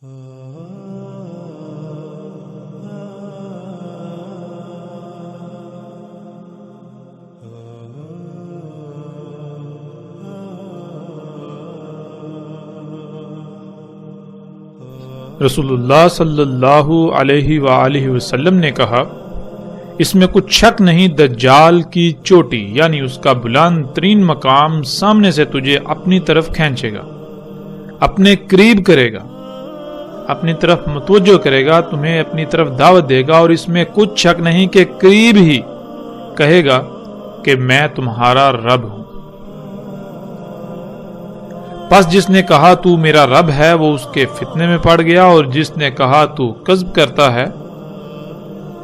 رسول اللہ صلی اللہ علیہ وآلہ وسلم نے کہا، اس میں کچھ شک نہیں دجال کی چوٹی یعنی اس کا بلند ترین مقام سامنے سے تجھے اپنی طرف کھینچے گا، اپنے قریب کرے گا، اپنی طرف متوجہ کرے گا، تمہیں اپنی طرف دعوت دے گا، اور اس میں کچھ شک نہیں کہ قریب ہی کہے گا کہ میں تمہارا رب ہوں۔ پس جس نے کہا تو میرا رب ہے وہ اس کے فتنے میں پڑ گیا، اور جس نے کہا تو کذب کرتا ہے،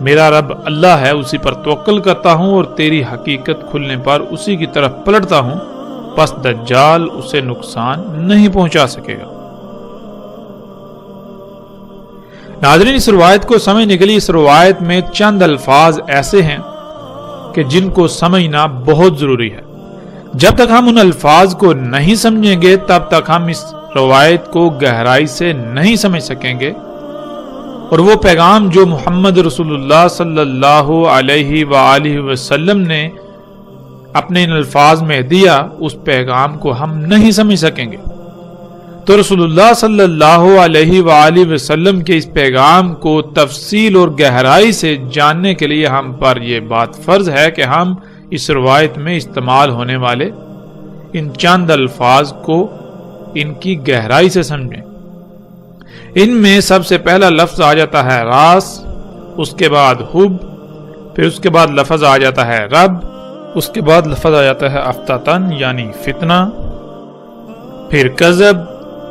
میرا رب اللہ ہے، اسی پر توکل کرتا ہوں اور تیری حقیقت کھلنے پر اسی کی طرف پلٹتا ہوں، پس دجال اسے نقصان نہیں پہنچا سکے گا۔ ناظرین، اس روایت کو سمجھنے کے لیے اس روایت میں چند الفاظ ایسے ہیں کہ جن کو سمجھنا بہت ضروری ہے۔ جب تک ہم ان الفاظ کو نہیں سمجھیں گے تب تک ہم اس روایت کو گہرائی سے نہیں سمجھ سکیں گے، اور وہ پیغام جو محمد رسول اللہ صلی اللہ علیہ وآلہ وسلم نے اپنے ان الفاظ میں دیا، اس پیغام کو ہم نہیں سمجھ سکیں گے۔ تو رسول اللہ صلی اللہ علیہ وآلہ وسلم کے اس پیغام کو تفصیل اور گہرائی سے جاننے کے لیے ہم پر یہ بات فرض ہے کہ ہم اس روایت میں استعمال ہونے والے ان چند الفاظ کو ان کی گہرائی سے سمجھیں۔ ان میں سب سے پہلا لفظ آ جاتا ہے راس، اس کے بعد حب، پھر اس کے بعد لفظ آ جاتا ہے رب، اس کے بعد لفظ آ جاتا ہے افتتن یعنی فتنہ، پھر کذب،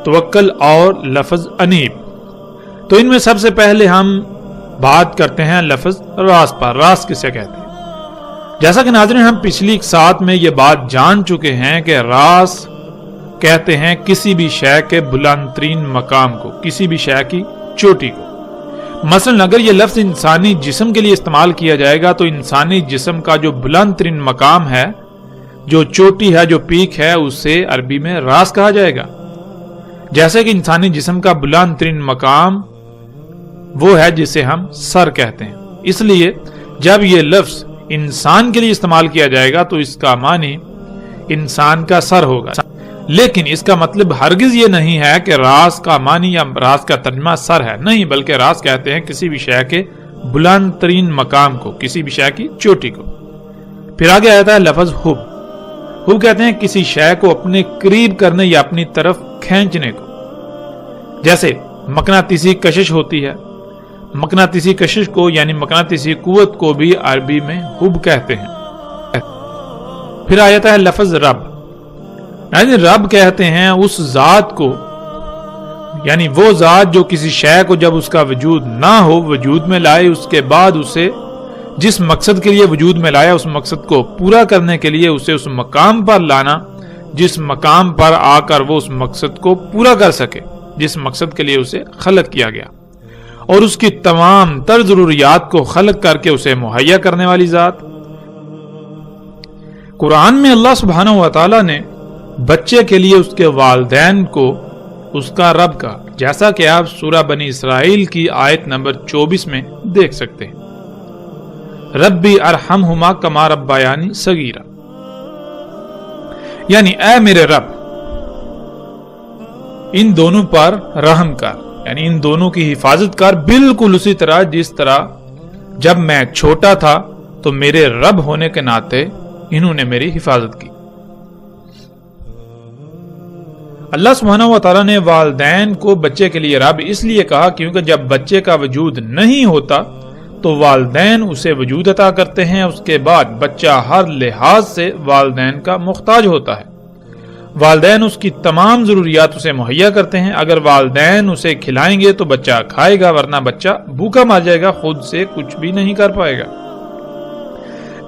توکل اور لفظ انیب۔ تو ان میں سب سے پہلے ہم بات کرتے ہیں لفظ راس پر۔ راس کسے کہتے ہیں؟ جیسا کہ ناظرین ہم پچھلی ساتھ میں یہ بات جان چکے ہیں کہ راس کہتے ہیں کسی بھی شے کے بلند ترین مقام کو، کسی بھی شے کی چوٹی کو۔ مثلا اگر یہ لفظ انسانی جسم کے لیے استعمال کیا جائے گا تو انسانی جسم کا جو بلند ترین مقام ہے، جو چوٹی ہے، جو پیک ہے، اسے عربی میں راس کہا جائے گا۔ جیسے کہ انسانی جسم کا بلند ترین مقام وہ ہے جسے ہم سر کہتے ہیں۔ اس لیے جب یہ لفظ انسان کے لیے استعمال کیا جائے گا تو اس کا معنی انسان کا سر ہوگا، لیکن اس کا مطلب ہرگز یہ نہیں ہے کہ راس کا معنی یا راس کا ترجمہ سر ہے، نہیں، بلکہ راس کہتے ہیں کسی بھی شے کے بلند ترین مقام کو، کسی بھی شے کی چوٹی کو۔ پھر آگے آتا ہے لفظ حب۔ حب کہتے ہیں کسی شے کو اپنے قریب کرنے یا اپنی طرف کھینچنے کو۔ جیسے مقناطیسی کشش ہوتی ہے، مقناطیسی کشش کو یعنی مقناطیسی قوت کو بھی عربی میں حب کہتے ہیں۔ پھر آ جاتا ہے لفظ رب۔ یعنی رب کہتے ہیں اس ذات کو، یعنی وہ ذات جو کسی شے کو جب اس کا وجود نہ ہو وجود میں لائے، اس کے بعد اسے جس مقصد کے لیے وجود میں لایا اس مقصد کو پورا کرنے کے لیے اسے اس مقام پر لانا جس مقام پر آ کر وہ اس مقصد کو پورا کر سکے، جس مقصد کے لیے اسے خلق کیا گیا، اور اس کی تمام تر ضروریات کو خلق کر کے اسے مہیا کرنے والی ذات۔ قرآن میں اللہ سبحانہ و تعالی نے بچے کے لیے اس کے والدین کو اس کا رب کہا، جیسا کہ آپ سورہ بنی اسرائیل کی آیت نمبر 24 میں دیکھ سکتے ہیں، ربی ارحمہما کما ربیانی صغیرا، یعنی اے میرے رب ان دونوں پر رحم کر، یعنی ان دونوں کی حفاظت کر بالکل اسی طرح جس طرح جب میں چھوٹا تھا تو میرے رب ہونے کے ناطے انہوں نے میری حفاظت کی۔ اللہ سبحانہ و تعالیٰ نے والدین کو بچے کے لیے رب اس لیے کہا کیونکہ جب بچے کا وجود نہیں ہوتا تو والدین اسے وجود عطا کرتے ہیں، اس کے بعد بچہ ہر لحاظ سے والدین کا محتاج ہوتا ہے، والدین اس کی تمام ضروریات اسے مہیا کرتے ہیں۔ اگر والدین اسے کھلائیں گے تو بچہ کھائے گا، ورنہ بچہ بھوکا مر جائے گا، خود سے کچھ بھی نہیں کر پائے گا۔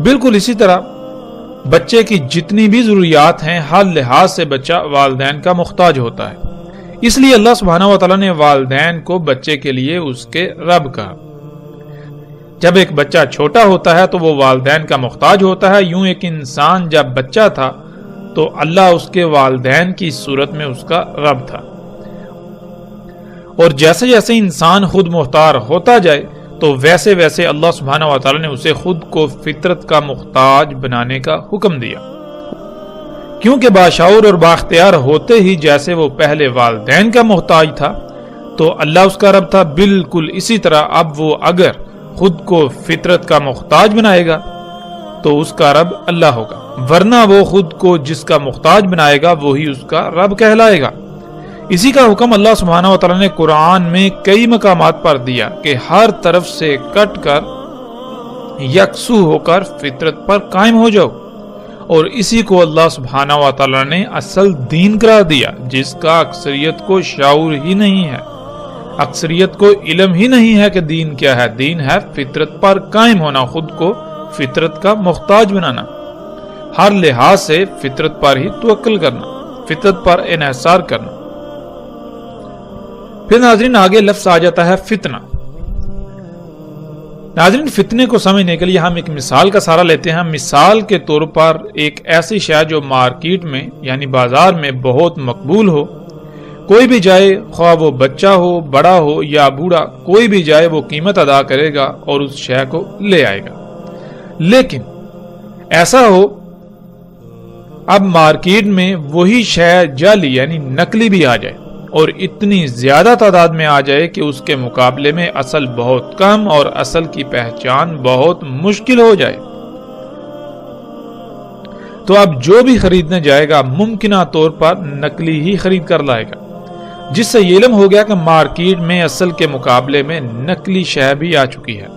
بالکل اسی طرح بچے کی جتنی بھی ضروریات ہیں ہر لحاظ سے بچہ والدین کا محتاج ہوتا ہے، اس لیے اللہ سبحانہ و تعالیٰ نے والدین کو بچے کے لیے اس کے رب کہا۔ جب ایک بچہ چھوٹا ہوتا ہے تو وہ والدین کا محتاج ہوتا ہے، یوں ایک انسان جب بچہ تھا تو اللہ اس کے والدین کی صورت میں اس کا رب تھا، اور جیسے جیسے انسان خود محتار ہوتا جائے تو ویسے ویسے اللہ سبحانہ و تعالی نے اسے خود کو فطرت کا محتاج بنانے کا حکم دیا، کیونکہ باشعور اور بااختیار ہوتے ہی جیسے وہ پہلے والدین کا محتاج تھا تو اللہ اس کا رب تھا، بالکل اسی طرح اب وہ اگر خود کو فطرت کا محتاج بنائے گا تو اس کا رب اللہ ہوگا، ورنہ وہ خود کو جس کا محتاج بنائے گا وہی اس کا رب کہلائے گا۔ اسی کا حکم اللہ سبحانہ و تعالی نے قرآن میں کئی مقامات پر دیا کہ ہر طرف سے کٹ کر یکسو ہو کر فطرت پر قائم ہو جاؤ، اور اسی کو اللہ سبحانہ و تعالی نے اصل دین قرار دیا، جس کا اکثریت کو شعور ہی نہیں ہے، اکثریت کو علم ہی نہیں ہے کہ دین کیا ہے۔ دین ہے فطرت پر قائم ہونا، خود کو فطرت کا محتاج بنانا، ہر لحاظ سے فطرت پر ہی توکل کرنا، فطرت پر انحصار کرنا۔ پھر ناظرین آگے لفظ آ جاتا ہے فتنہ۔ ناظرین فتنے کو سمجھنے کے لیے ہم ایک مثال کا سہارا لیتے ہیں۔ مثال کے طور پر ایک ایسی شے جو مارکیٹ میں یعنی بازار میں بہت مقبول ہو، کوئی بھی جائے، خواہ وہ بچہ ہو، بڑا ہو یا بوڑھا، کوئی بھی جائے وہ قیمت ادا کرے گا اور اس شے کو لے آئے گا۔ لیکن ایسا ہو اب مارکیٹ میں وہی شے جعلی یعنی نقلی بھی آ جائے اور اتنی زیادہ تعداد میں آ جائے کہ اس کے مقابلے میں اصل بہت کم اور اصل کی پہچان بہت مشکل ہو جائے، تو اب جو بھی خریدنے جائے گا ممکنہ طور پر نقلی ہی خرید کر لائے گا، جس سے یہ علم ہو گیا کہ مارکیٹ میں اصل کے مقابلے میں نقلی شے بھی آ چکی ہے۔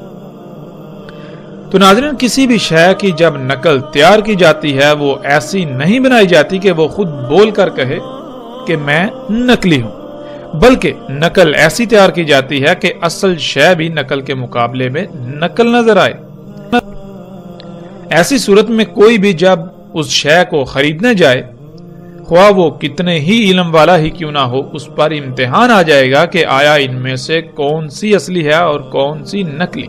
تو ناظرین کسی بھی شے کی جب نقل تیار کی جاتی ہے وہ ایسی نہیں بنائی جاتی کہ وہ خود بول کر کہے کہ میں نقلی ہوں، بلکہ نقل ایسی تیار کی جاتی ہے کہ اصل شے بھی نقل کے مقابلے میں نقل نظر آئے۔ ایسی صورت میں کوئی بھی جب اس شے کو خریدنے جائے، خواہ وہ کتنے ہی علم والا ہی کیوں نہ ہو، اس پر امتحان آ جائے گا کہ آیا ان میں سے کون سی اصلی ہے اور کون سی نقلی۔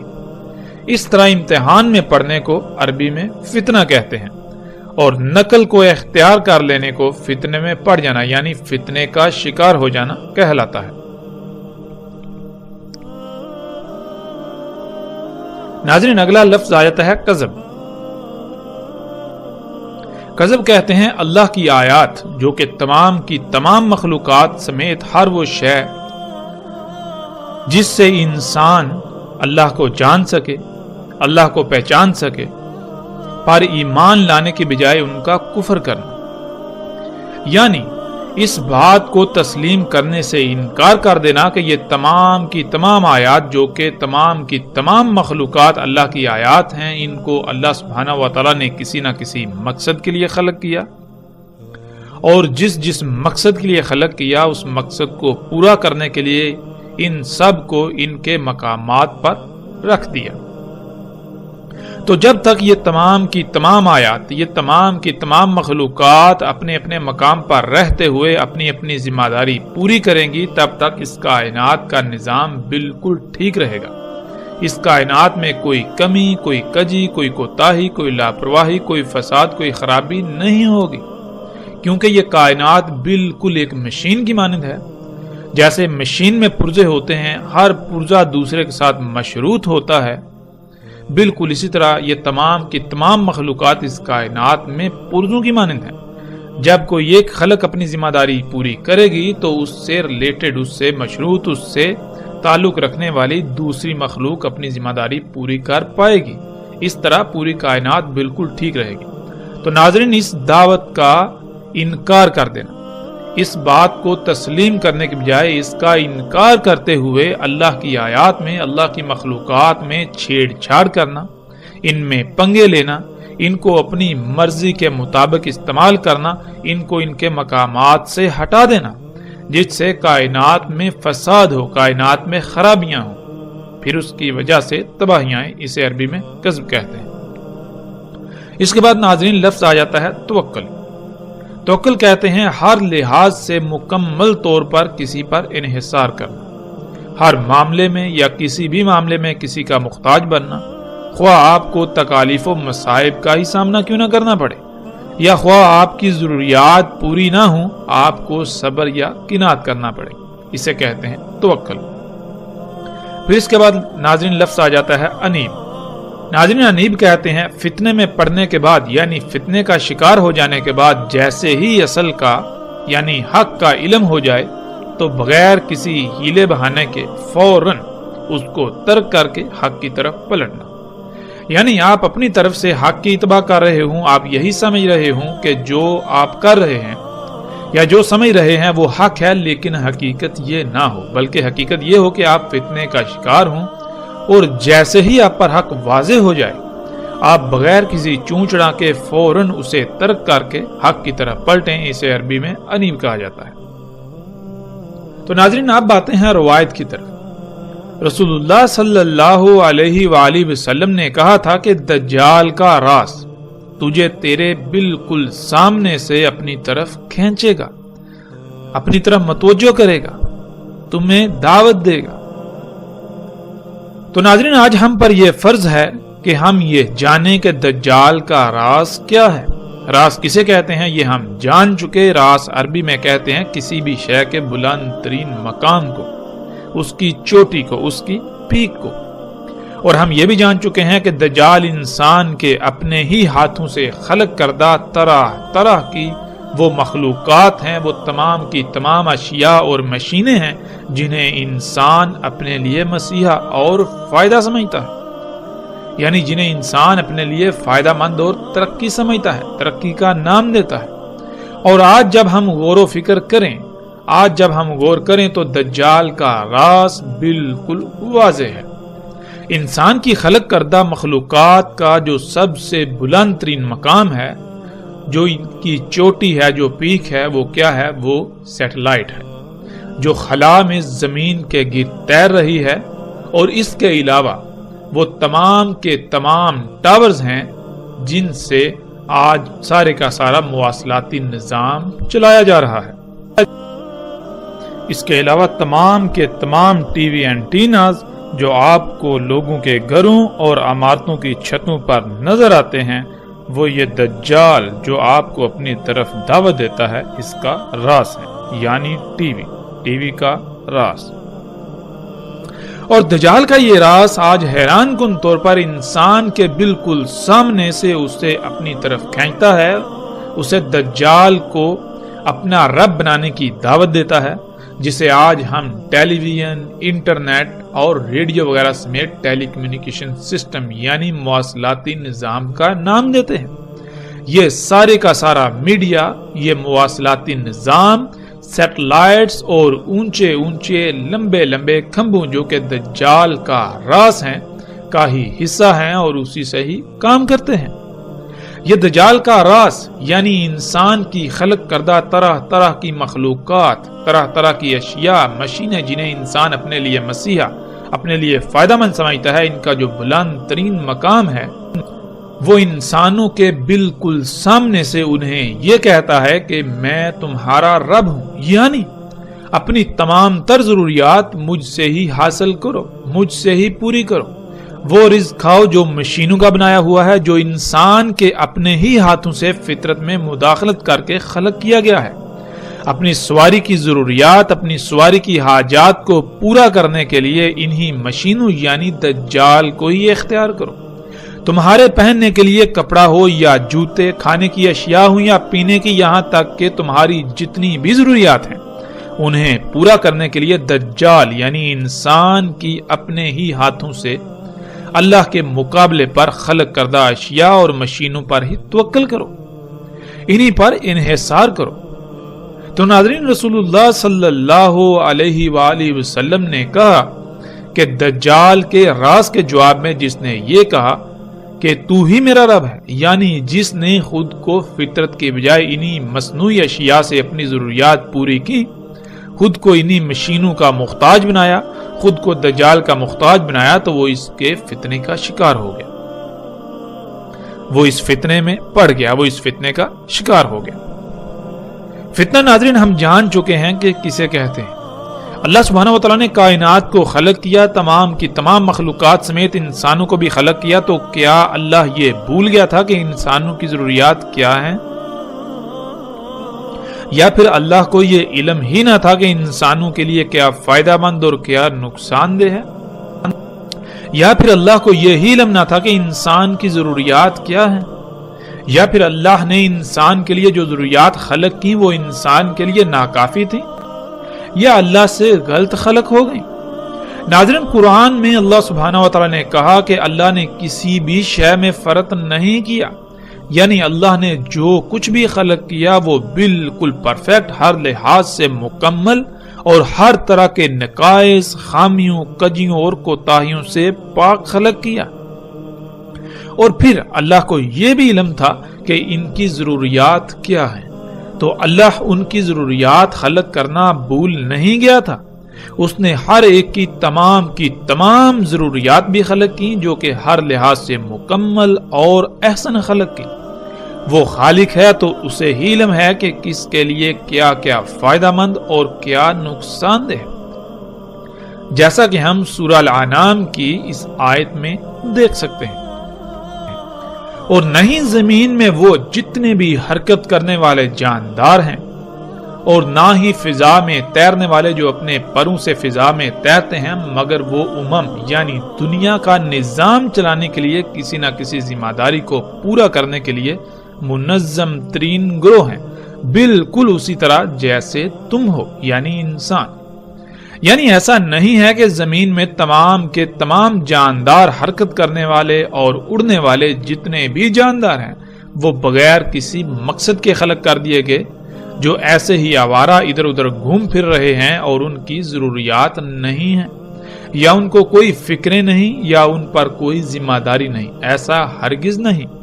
اس طرح امتحان میں پڑھنے کو عربی میں فتنہ کہتے ہیں، اور نقل کو اختیار کر لینے کو فتنے میں پڑ جانا یعنی فتنے کا شکار ہو جانا کہلاتا ہے۔ ناظرین اگلا لفظ آ جاتا ہے کذب۔ کذب کہتے ہیں اللہ کی آیات جو کہ تمام کی تمام مخلوقات سمیت ہر وہ شے جس سے انسان اللہ کو جان سکے، اللہ کو پہچان سکے، پر ایمان لانے کے بجائے ان کا کفر کرنا، یعنی اس بات کو تسلیم کرنے سے انکار کر دینا کہ یہ تمام کی تمام آیات جو کہ تمام کی تمام مخلوقات اللہ کی آیات ہیں، ان کو اللہ سبحانہ و تعالیٰ نے کسی نہ کسی مقصد کے لیے خلق کیا، اور جس مقصد کے لیے خلق کیا اس مقصد کو پورا کرنے کے لیے ان سب کو ان کے مقامات پر رکھ دیا۔ تو جب تک یہ تمام کی تمام آیات، یہ تمام کی تمام مخلوقات اپنے اپنے مقام پر رہتے ہوئے اپنی اپنی ذمہ داری پوری کریں گی، تب تک اس کائنات کا نظام بالکل ٹھیک رہے گا۔ اس کائنات میں کوئی کمی، کوئی کجی، کوئی کوتاہی، کوئی لاپرواہی، کوئی فساد، کوئی خرابی نہیں ہوگی، کیونکہ یہ کائنات بالکل ایک مشین کی مانند ہے۔ جیسے مشین میں پرزے ہوتے ہیں، ہر پرزہ دوسرے کے ساتھ مشروط ہوتا ہے، بالکل اسی طرح یہ تمام کی تمام مخلوقات اس کائنات میں پرزوں کی مانند ہیں۔ جب کوئی ایک خلق اپنی ذمہ داری پوری کرے گی تو اس سے ریلیٹڈ، اس سے مشروط، اس سے تعلق رکھنے والی دوسری مخلوق اپنی ذمہ داری پوری کر پائے گی۔ اس طرح پوری کائنات بالکل ٹھیک رہے گی۔ تو ناظرین اس دعوت کا انکار کر دینا، اس بات کو تسلیم کرنے کے بجائے اس کا انکار کرتے ہوئے اللہ کی آیات میں، اللہ کی مخلوقات میں چھیڑ چھاڑ کرنا، ان میں پنگے لینا، ان کو اپنی مرضی کے مطابق استعمال کرنا، ان کو ان کے مقامات سے ہٹا دینا، جس سے کائنات میں فساد ہو، کائنات میں خرابیاں ہوں، پھر اس کی وجہ سے تباہیاں، اسے عربی میں کذب کہتے ہیں۔ اس کے بعد ناظرین لفظ آ جاتا ہے توکل۔ توکل کہتے ہیں ہر لحاظ سے مکمل طور پر کسی پر انحصار کرنا، ہر معاملے میں یا کسی بھی معاملے میں کسی کا محتاج بننا، خواہ آپ کو تکالیف و مصائب کا ہی سامنا کیوں نہ کرنا پڑے، یا خواہ آپ کی ضروریات پوری نہ ہوں، آپ کو صبر یا قناعت کرنا پڑے، اسے کہتے ہیں توکل۔ پھر اس کے بعد ناظرین لفظ آ جاتا ہے انیب۔ ناظرین انیب کہتے ہیں فتنے میں پڑنے کے بعد یعنی فتنے کا شکار ہو جانے کے بعد جیسے ہی اصل کا یعنی حق کا علم ہو جائے تو بغیر کسی ہیلے بہانے کے فوراً اس کو ترک کر کے حق کی طرف پلٹنا۔ یعنی آپ اپنی طرف سے حق کی اتباع کر رہے ہوں، آپ یہی سمجھ رہے ہوں کہ جو آپ کر رہے ہیں یا جو سمجھ رہے ہیں وہ حق ہے، لیکن حقیقت یہ نہ ہو، بلکہ حقیقت یہ ہو کہ آپ فتنے کا شکار ہوں اور جیسے ہی آپ پر حق واضح ہو جائے آپ بغیر کسی چونچڑا کے فوراً اسے ترک کر کے حق کی طرف پلٹیں۔ اسے عربی میں انیب کہا جاتا ہے۔ تو ناظرین آپ آتے ہیں روایت کی طرف۔ رسول اللہ صلی اللہ علیہ وآلہ وسلم نے کہا تھا کہ دجال کا راز تجھے تیرے بالکل سامنے سے اپنی طرف کھینچے گا، اپنی طرف متوجہ کرے گا، تمہیں دعوت دے گا۔ تو ناظرین آج ہم پر یہ فرض ہے کہ ہم یہ جانیں کہ دجال کا راز کیا ہے۔ راز کسے کہتے ہیں یہ ہم جان چکے۔ راز عربی میں کہتے ہیں کسی بھی شے کے بلند ترین مقام کو، اس کی چوٹی کو، اس کی پیک کو۔ اور ہم یہ بھی جان چکے ہیں کہ دجال انسان کے اپنے ہی ہاتھوں سے خلق کردہ طرح طرح کی وہ مخلوقات ہیں، وہ تمام کی تمام اشیاء اور مشینیں ہیں جنہیں انسان اپنے لیے مسیحا اور فائدہ سمجھتا ہے، یعنی جنہیں انسان اپنے لیے فائدہ مند اور ترقی سمجھتا ہے، ترقی کا نام دیتا ہے۔ اور آج جب ہم غور و فکر کریں، آج جب ہم غور کریں تو دجال کا راز بالکل واضح ہے۔ انسان کی خلق کردہ مخلوقات کا جو سب سے بلند ترین مقام ہے، جو ان کی چوٹی ہے، جو پیک ہے، وہ کیا ہے؟ وہ سیٹلائٹ ہے جو خلا میں زمین کے گرد تیر رہی ہے، اور اس کے علاوہ وہ تمام کے تمام ٹاورز ہیں جن سے آج سارے کا سارا مواصلاتی نظام چلایا جا رہا ہے۔ اس کے علاوہ تمام کے تمام ٹی وی اینٹیناز جو آپ کو لوگوں کے گھروں اور عمارتوں کی چھتوں پر نظر آتے ہیں، وہ یہ دجال جو آپ کو اپنی طرف دعوت دیتا ہے اس کا راز ہے، یعنی ٹی وی کا راز۔ اور دجال کا یہ راز آج حیران کن طور پر انسان کے بالکل سامنے سے اسے اپنی طرف کھینچتا ہے، اسے دجال کو اپنا رب بنانے کی دعوت دیتا ہے، جسے آج ہم ٹیلی ویژن، انٹرنیٹ اور ریڈیو وغیرہ سمیت ٹیلی کمیونیکیشن سسٹم یعنی مواصلاتی نظام کا نام دیتے ہیں۔ یہ سارے کا سارا میڈیا، یہ مواصلاتی نظام، سیٹلائٹس اور اونچے اونچے لمبے لمبے کھمبوں جو کہ دجال کا راز ہیں کا ہی حصہ ہیں اور اسی سے ہی کام کرتے ہیں۔ یہ دجال کا راز یعنی انسان کی خلق کردہ طرح طرح کی مخلوقات، طرح طرح کی اشیاء، مشینیں جنہیں انسان اپنے لیے مسیحا، اپنے لیے فائدہ مند سمجھتا ہے، ان کا جو بلند ترین مقام ہے وہ انسانوں کے بالکل سامنے سے انہیں یہ کہتا ہے کہ میں تمہارا رب ہوں، یعنی اپنی تمام تر ضروریات مجھ سے ہی حاصل کرو، مجھ سے ہی پوری کرو۔ وہ رزق کھاؤ جو مشینوں کا بنایا ہوا ہے، جو انسان کے اپنے ہی ہاتھوں سے فطرت میں مداخلت کر کے خلق کیا گیا ہے۔ اپنی سواری کی ضروریات، اپنی سواری کی حاجات کو پورا کرنے کے لیے انہی مشینوں یعنی دجال کو ہی اختیار کرو۔ تمہارے پہننے کے لیے کپڑا ہو یا جوتے، کھانے کی اشیاء ہوں یا پینے کی، یہاں تک کہ تمہاری جتنی بھی ضروریات ہیں انہیں پورا کرنے کے لیے دجال یعنی انسان کی اپنے ہی ہاتھوں سے اللہ کے مقابلے پر خلق کردہ اشیاء اور مشینوں پر ہی توکل کرو، انہی پر انحصار کرو۔ تو ناظرین رسول اللہ صلی اللہ علیہ وآلہ وسلم نے کہا کہ دجال کے راز کے جواب میں جس نے یہ کہا کہ تو ہی میرا رب ہے، یعنی جس نے خود کو فطرت کے بجائے انہی مصنوعی اشیاء سے اپنی ضروریات پوری کی، خود کو انہی مشینوں کا محتاج بنایا، خود کو دجال کا محتاج بنایا، تو وہ اس کے فتنے کا شکار ہو گیا، وہ اس فتنے میں پڑ گیا، وہ اس فتنے کا شکار ہو گیا۔ فتنہ ناظرین ہم جان چکے ہیں کہ کسے کہتے ہیں۔ اللہ سبحانہ و تعالیٰ نے کائنات کو خلق کیا، تمام کی تمام مخلوقات سمیت انسانوں کو بھی خلق کیا، تو کیا اللہ یہ بھول گیا تھا کہ انسانوں کی ضروریات کیا ہیں؟ یا پھر اللہ کو یہ علم ہی نہ تھا کہ انسانوں کے لیے کیا فائدہ مند اور کیا نقصان دہ ہے؟ یا پھر اللہ کو یہی علم نہ تھا کہ انسان کی ضروریات کیا ہیں؟ یا پھر اللہ نے انسان کے لیے جو ضروریات خلق کی وہ انسان کے لیے ناکافی تھی، یا اللہ سے غلط خلق ہو گئی؟ ناظرین، قرآن میں اللہ سبحانہ و تعالیٰ نے کہا کہ اللہ نے کسی بھی شے میں فرق نہیں کیا، یعنی اللہ نے جو کچھ بھی خلق کیا وہ بالکل پرفیکٹ، ہر لحاظ سے مکمل اور ہر طرح کے نقائص، خامیوں، کجیوں اور کوتاہیوں سے پاک خلق کیا۔ اور پھر اللہ کو یہ بھی علم تھا کہ ان کی ضروریات کیا ہیں، تو اللہ ان کی ضروریات خلق کرنا بھول نہیں گیا تھا۔ اس نے ہر ایک کی تمام ضروریات بھی خلق کی، جو کہ ہر لحاظ سے مکمل اور احسن خلق کی۔ وہ خالق ہے تو اسے ہی علم ہے کہ کس کے لیے کیا کیا فائدہ مند اور کیا نقصان دہ ہے، جیسا کہ ہم سورہ الانعام کی اس آیت میں دیکھ سکتے ہیں۔ اور نہیں زمین میں وہ جتنے بھی حرکت کرنے والے جاندار ہیں، اور نہ ہی فضا میں تیرنے والے جو اپنے پروں سے فضا میں تیرتے ہیں، مگر وہ یعنی دنیا کا نظام چلانے کے لیے کسی نہ کسی ذمہ داری کو پورا کرنے کے لیے منظم ترین گروہ ہیں، بالکل اسی طرح جیسے تم ہو، یعنی انسان۔ یعنی ایسا نہیں ہے کہ زمین میں تمام کے تمام جاندار حرکت کرنے والے اور اڑنے والے جتنے بھی جاندار ہیں وہ بغیر کسی مقصد کے خلق کر دیے گئے، جو ایسے ہی آوارہ ادھر ادھر گھوم پھر رہے ہیں اور ان کی ضروریات نہیں ہیں، یا ان کو کوئی فکریں نہیں، یا ان پر کوئی ذمہ داری نہیں۔ ایسا ہرگز نہیں،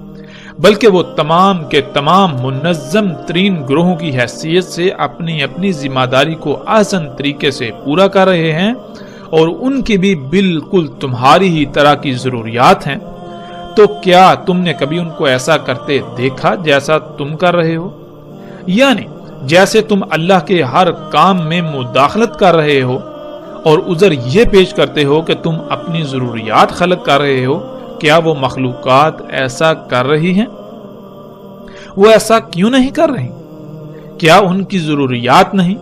بلکہ وہ تمام کے تمام منظم ترین گروہوں کی حیثیت سے اپنی اپنی ذمہ داری کو آسان طریقے سے پورا کر رہے ہیں، اور ان کی بھی بالکل تمہاری ہی طرح کی ضروریات ہیں۔ تو کیا تم نے کبھی ان کو ایسا کرتے دیکھا جیسا تم کر رہے ہو؟ یعنی جیسے تم اللہ کے ہر کام میں مداخلت کر رہے ہو اور عذر یہ پیش کرتے ہو کہ تم اپنی ضروریات خلق کر رہے ہو، کیا وہ مخلوقات ایسا کر رہی ہیں؟ وہ ایسا کیوں نہیں کر رہی؟ کیا ان کی ضروریات نہیں؟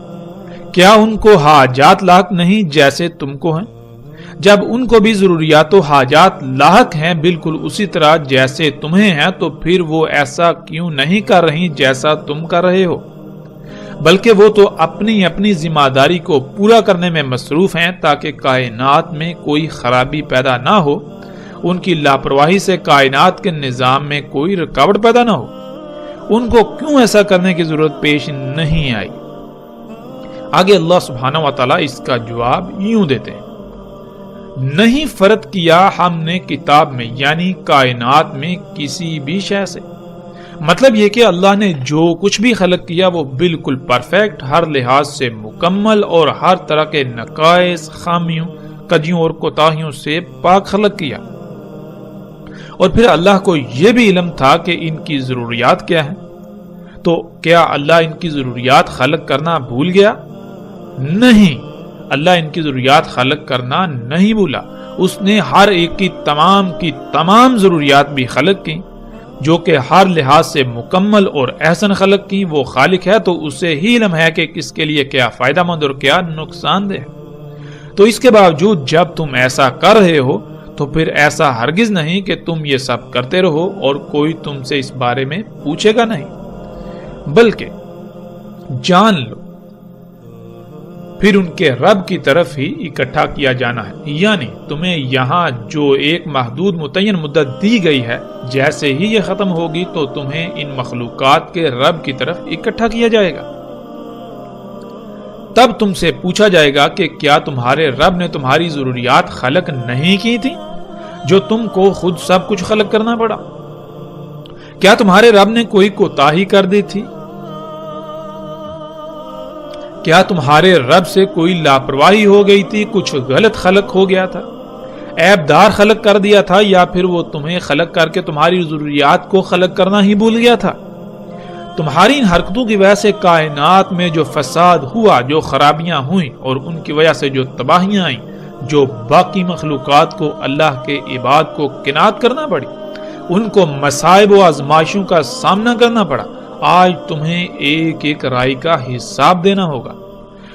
کیا ان کو حاجات لاحق نہیں جیسے تم کو ہیں؟ جب ان کو بھی ضروریات و حاجات لاحق ہیں بالکل اسی طرح جیسے تمہیں ہیں، تو پھر وہ ایسا کیوں نہیں کر رہی جیسا تم کر رہے ہو؟ بلکہ وہ تو اپنی اپنی ذمہ داری کو پورا کرنے میں مصروف ہیں تاکہ کائنات میں کوئی خرابی پیدا نہ ہو، ان کی لاپرواہی سے کائنات کے نظام میں کوئی رکاوٹ پیدا نہ ہو۔ ان کو کیوں ایسا کرنے کی ضرورت پیش نہیں آئی؟ آگے اللہ سبحانہ و تعالیٰ اس کا جواب یوں دیتے ہیں، نہیں فرق کیا ہم نے کتاب میں، یعنی کائنات میں کسی بھی شے سے۔ مطلب یہ کہ اللہ نے جو کچھ بھی خلق کیا وہ بالکل پرفیکٹ، ہر لحاظ سے مکمل اور ہر طرح کے نقائص، خامیوں، کجیوں اور کوتاہیوں سے پاک خلق کیا۔ اور پھر اللہ کو یہ بھی علم تھا کہ ان کی ضروریات کیا ہیں۔ تو کیا اللہ ان کی ضروریات خلق کرنا بھول گیا؟ نہیں، اللہ ان کی ضروریات خلق کرنا نہیں بھولا۔ اس نے ہر ایک کی تمام ضروریات بھی خلق کی، جو کہ ہر لحاظ سے مکمل اور احسن خلق کی۔ وہ خالق ہے تو اسے ہی علم ہے کہ کس کے لیے کیا فائدہ مند اور کیا نقصان دہ۔ تو اس کے باوجود جب تم ایسا کر رہے ہو تو پھر ایسا ہرگز نہیں کہ تم یہ سب کرتے رہو اور کوئی تم سے اس بارے میں پوچھے گا نہیں، بلکہ جان لو پھر ان کے رب کی طرف ہی اکٹھا کیا جانا ہے۔ یعنی تمہیں یہاں جو ایک محدود متعین مدت دی گئی ہے، جیسے ہی یہ ختم ہوگی تو تمہیں ان مخلوقات کے رب کی طرف اکٹھا کیا جائے گا۔ تب تم سے پوچھا جائے گا کہ کیا تمہارے رب نے تمہاری ضروریات خلق نہیں کی تھی، جو تم کو خود سب کچھ خلق کرنا پڑا؟ کیا تمہارے رب نے کوئی کوتاہی کر دی تھی؟ کیا تمہارے رب سے کوئی لاپرواہی ہو گئی تھی، کچھ غلط خلق ہو گیا تھا، عیب دار خلق کر دیا تھا، یا پھر وہ تمہیں خلق کر کے تمہاری ضروریات کو خلق کرنا ہی بھول گیا تھا؟ تمہاری ان حرکتوں کی وجہ سے کائنات میں جو فساد ہوا، جو خرابیاں ہوئیں اور ان کی وجہ سے جو تباہیاں آئیں، جو باقی مخلوقات کو اللہ کے عباد کو کنات کرنا پڑی، ان کو مصائب و آزمائشوں کا سامنا کرنا پڑا، آج تمہیں ایک ایک رائے کا حساب دینا ہوگا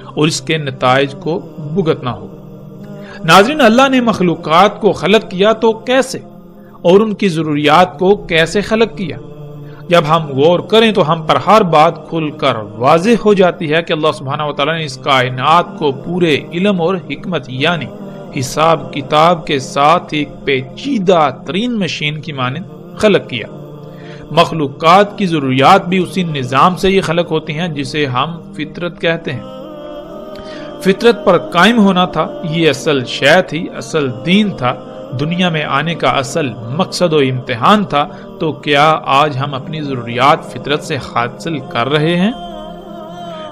اور اس کے نتائج کو بھگتنا ہوگا۔ ناظرین، اللہ نے مخلوقات کو خلق کیا تو کیسے اور ان کی ضروریات کو کیسے خلق کیا؟ جب ہم غور کریں تو ہم پر ہر بات کھل کر واضح ہو جاتی ہے کہ اللہ سبحانہ و تعالیٰ نے اس کائنات کو پورے علم اور حکمت یعنی حساب کتاب کے ساتھ ایک پیچیدہ ترین مشین کی مانند خلق کیا۔ مخلوقات کی ضروریات بھی اسی نظام سے یہ خلق ہوتی ہیں جسے ہم فطرت کہتے ہیں۔ فطرت پر قائم ہونا تھا، یہ اصل شے تھی، اصل دین تھا، دنیا میں آنے کا اصل مقصد و امتحان تھا۔ تو کیا آج ہم اپنی ضروریات فطرت سے حاصل کر رہے ہیں؟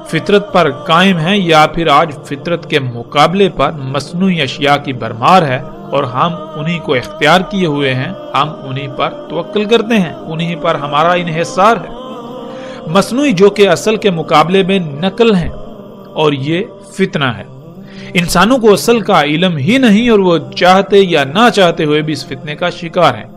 فطرت پر قائم ہیں یا پھر آج فطرت کے مقابلے پر مصنوعی اشیاء کی بھرمار ہے اور ہم انہی کو اختیار کیے ہوئے ہیں، ہم انہی پر توکل کرتے ہیں، انہی پر ہمارا انحصار ہے۔ مصنوعی جو کہ اصل کے مقابلے میں نقل ہیں اور یہ فتنہ ہے۔ انسانوں کو اصل کا علم ہی نہیں اور وہ چاہتے یا نہ چاہتے ہوئے بھی اس فتنے کا شکار ہیں۔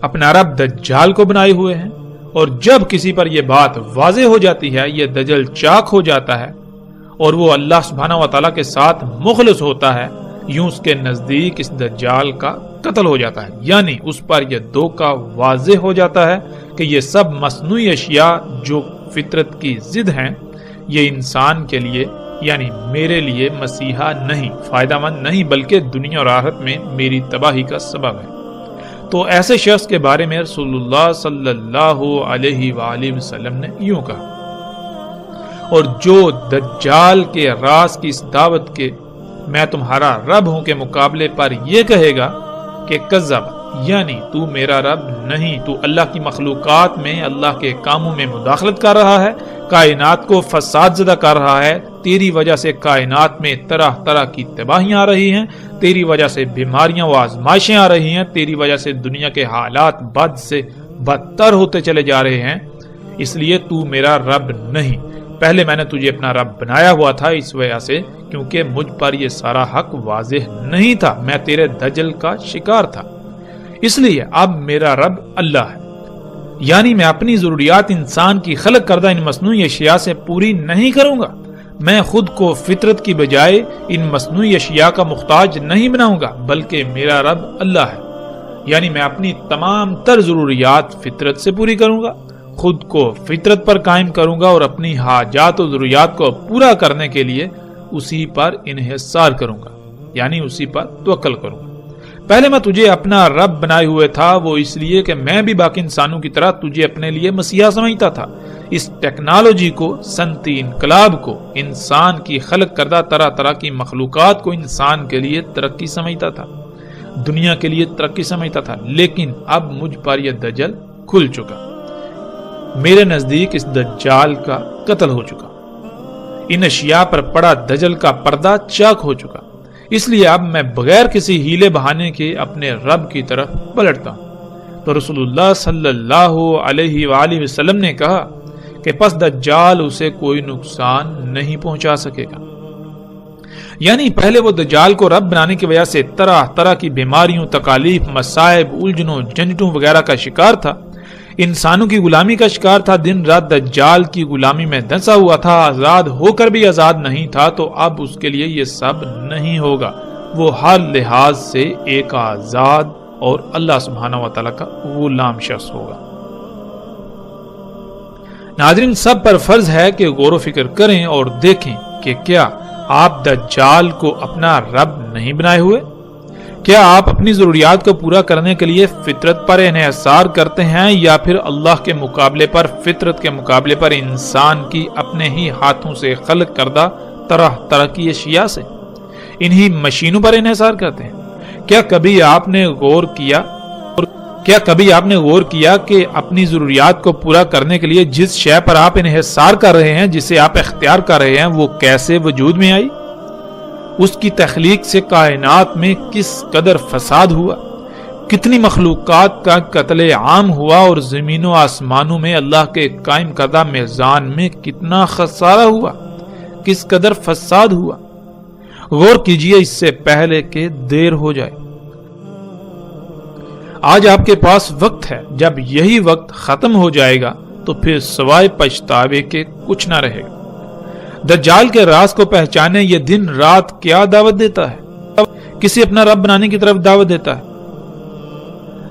اپنا رب دجال کو بنائے ہوئے ہیں اور جب کسی پر یہ بات واضح ہو جاتی ہے، یہ دجل چاک ہو جاتا ہے اور وہ اللہ سبحانہ و تعالیٰ کے ساتھ مخلص ہوتا ہے، یوں اس کے نزدیک اس دجال کا قتل ہو جاتا ہے، یعنی اس پر یہ دھوکہ واضح ہو جاتا ہے کہ یہ سب مصنوعی اشیاء جو فطرت کی ضد ہیں، یہ انسان کے لیے یعنی میرے لیے مسیحا نہیں، فائدہ مند نہیں، بلکہ دنیا اور آخرت میں میری تباہی کا سبب ہے۔ تو ایسے شخص کے بارے میں رسول اللہ صلی اللہ علیہ وآلہ وسلم نے یوں کہا، اور جو دجال کے راز کی اس دعوت کے میں تمہارا رب ہوں کے مقابلے پر یہ کہے گا کہ کذب، یعنی تو میرا رب نہیں، تو اللہ کی مخلوقات میں اللہ کے کاموں میں مداخلت کر رہا ہے، کائنات کو فساد زدہ کر رہا ہے، تیری وجہ سے کائنات میں طرح طرح کی تباہیاں آ رہی ہیں، تیری وجہ سے بیماریاں و آزمائشیں آ رہی ہیں، تیری وجہ سے دنیا کے حالات بد سے بدتر ہوتے چلے جا رہے ہیں، اس لیے تو میرا رب نہیں۔ پہلے میں نے تجھے اپنا رب بنایا ہوا تھا اس وجہ سے کیونکہ مجھ پر یہ سارا حق واضح نہیں تھا، میں تیرے دجل کا شکار تھا، اس لیے اب میرا رب اللہ ہے، یعنی میں اپنی ضروریات انسان کی خلق کردہ ان مصنوعی اشیاء سے پوری نہیں کروں گا، میں خود کو فطرت کی بجائے ان مصنوعی اشیاء کا محتاج نہیں بناؤں گا، بلکہ میرا رب اللہ ہے، یعنی میں اپنی تمام تر ضروریات فطرت سے پوری کروں گا، خود کو فطرت پر قائم کروں گا اور اپنی حاجات و ضروریات کو پورا کرنے کے لیے اسی پر انحصار کروں گا، یعنی اسی پر توکل کروں گا۔ پہلے میں تجھے اپنا رب بنائے ہوئے تھا، وہ اس لیے کہ میں بھی باقی انسانوں کی طرح تجھے اپنے لیے مسیحا سمجھتا تھا، اس ٹیکنالوجی کو، صنعتی انقلاب کو، انسان کی خلق کردہ طرح طرح کی مخلوقات کو انسان کے لیے ترقی سمجھتا تھا، دنیا کے لیے ترقی سمجھتا تھا، لیکن اب مجھ پر یہ دجل کھل چکا، میرے نزدیک اس دجال کا قتل ہو چکا، ان اشیاء پر پڑا دجل کا پردہ چاک ہو چکا، اس لیے اب میں بغیر کسی ہیلے بہانے کے اپنے رب کی طرف پلٹتا ہوں۔ تو رسول اللہ صلی اللہ علیہ وآلہ وسلم نے کہا کہ پس دجال اسے کوئی نقصان نہیں پہنچا سکے گا، یعنی پہلے وہ دجال کو رب بنانے کی وجہ سے طرح طرح کی بیماریوں، تکالیف، مصائب، الجھنوں، جھنجھٹوں وغیرہ کا شکار تھا، انسانوں کی غلامی کا شکار تھا، دن رات دجال کی غلامی میں دھنسا ہوا تھا، آزاد ہو کر بھی آزاد نہیں تھا، تو اب اس کے لیے یہ سب نہیں ہوگا، وہ ہر لحاظ سے ایک آزاد اور اللہ سبحانہ و تعالیٰ کا غلام شخص ہوگا۔ ناظرین، سب پر فرض ہے کہ غور و فکر کریں اور دیکھیں کہ کیا آپ دجال کو اپنا رب نہیں بنائے ہوئے؟ کیا آپ اپنی ضروریات کو پورا کرنے کے لیے فطرت پر انحصار کرتے ہیں یا پھر اللہ کے مقابلے پر، فطرت کے مقابلے پر انسان کی اپنے ہی ہاتھوں سے خلق کردہ طرح طرح کی اشیاء سے، انہی مشینوں پر انحصار کرتے ہیں؟ کیا کبھی آپ نے غور کیا کہ اپنی ضروریات کو پورا کرنے کے لیے جس شے پر آپ انحصار کر رہے ہیں، جسے آپ اختیار کر رہے ہیں، وہ کیسے وجود میں آئی؟ اس کی تخلیق سے کائنات میں کس قدر فساد ہوا، کتنی مخلوقات کا قتل عام ہوا اور زمین و آسمانوں میں اللہ کے قائم کردہ میزان میں کتنا خسارہ ہوا، کس قدر فساد ہوا۔ غور کیجئے اس سے پہلے کہ دیر ہو جائے۔ آج آپ کے پاس وقت ہے، جب یہی وقت ختم ہو جائے گا تو پھر سوائے پچھتاوے کے کچھ نہ رہے گا۔ دجال کے راز کو پہچانے یہ دن رات کیا دعوت دیتا ہے؟ کسی اپنا رب بنانے کی طرف دعوت دیتا ہے۔